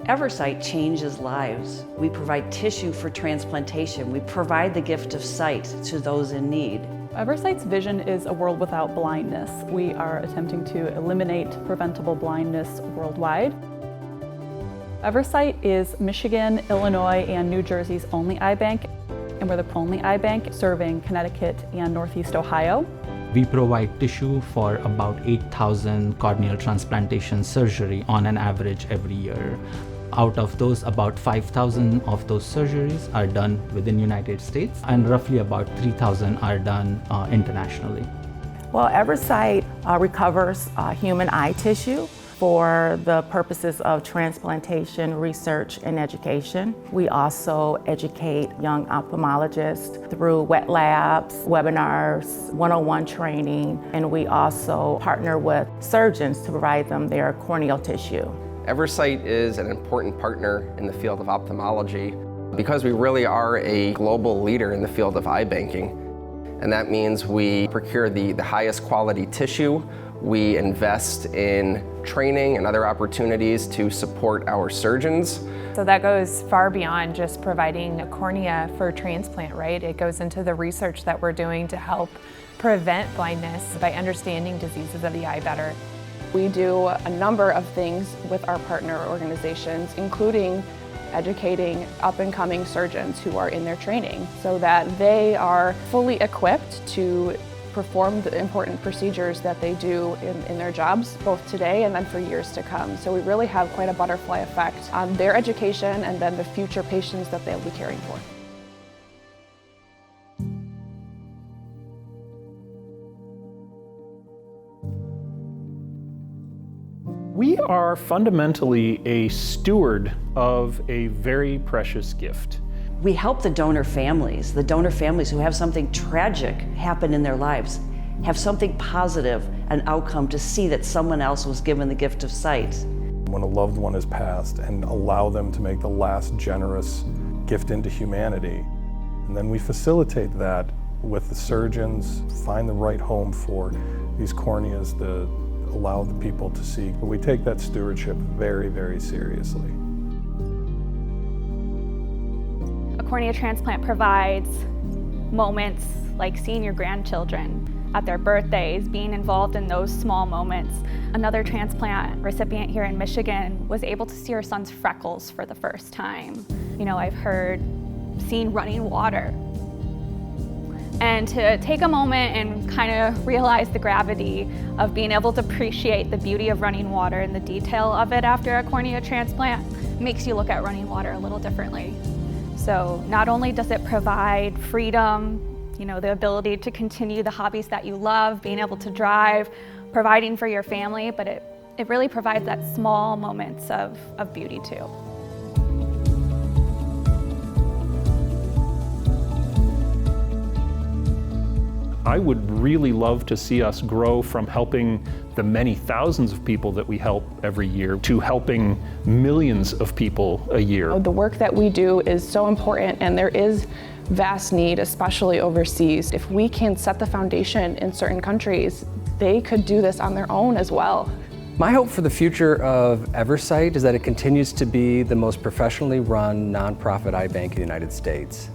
Eversight changes lives. We provide tissue for transplantation. We provide the gift of sight to those in need. Eversight's vision is a world without blindness. We are attempting to eliminate preventable blindness worldwide. Eversight is Michigan, Illinois, and New Jersey's only eye bank, and we're the only eye bank serving Connecticut and Northeast Ohio. We provide tissue for about 8,000 corneal transplantation surgery on an average every year. Out of those, about 5,000 of those surgeries are done within the United States, and roughly about 3,000 are done internationally. Well, Eversight recovers human eye tissue for the purposes of transplantation, research, and education. We also educate young ophthalmologists through wet labs, webinars, one-on-one training, and we also partner with surgeons to provide them their corneal tissue. Eversight is an important partner in the field of ophthalmology because we really are a global leader in the field of eye banking. And that means we procure the highest quality tissue. We invest in training and other opportunities to support our surgeons. So that goes far beyond just providing a cornea for transplant, right? It goes into the research that we're doing to help prevent blindness by understanding diseases of the eye better. We do a number of things with our partner organizations, including educating up-and-coming surgeons who are in their training so that they are fully equipped to perform the important procedures that they do in their jobs, both today and then for years to come. So we really have quite a butterfly effect on their education and then the future patients that they'll be caring for. We are fundamentally a steward of a very precious gift. We help the donor families who have something tragic happen in their lives, have something positive, an outcome to see that someone else was given the gift of sight. When a loved one has passed, and allow them to make the last generous gift into humanity. And then we facilitate that with the surgeons, find the right home for these corneas that allow the people to see. But we take that stewardship very, very seriously. A cornea transplant provides moments like seeing your grandchildren at their birthdays, being involved in those small moments. Another transplant recipient here in Michigan was able to see her son's freckles for the first time. You know, I've heard seeing running water. And to take a moment and kind of realize the gravity of being able to appreciate the beauty of running water and the detail of it after a cornea transplant makes you look at running water a little differently. So not only does it provide freedom, you know, the ability to continue the hobbies that you love, being able to drive, providing for your family, but it really provides that small moments of beauty too. I would really love to see us grow from helping the many thousands of people that we help every year to helping millions of people a year. The work that we do is so important, and there is vast need, especially overseas. If we can set the foundation in certain countries, they could do this on their own as well. My hope for the future of Eversight is that it continues to be the most professionally run nonprofit eye bank in the United States,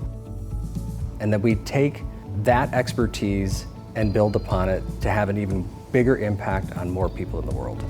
and that we take that expertise and build upon it to have an even bigger impact on more people in the world.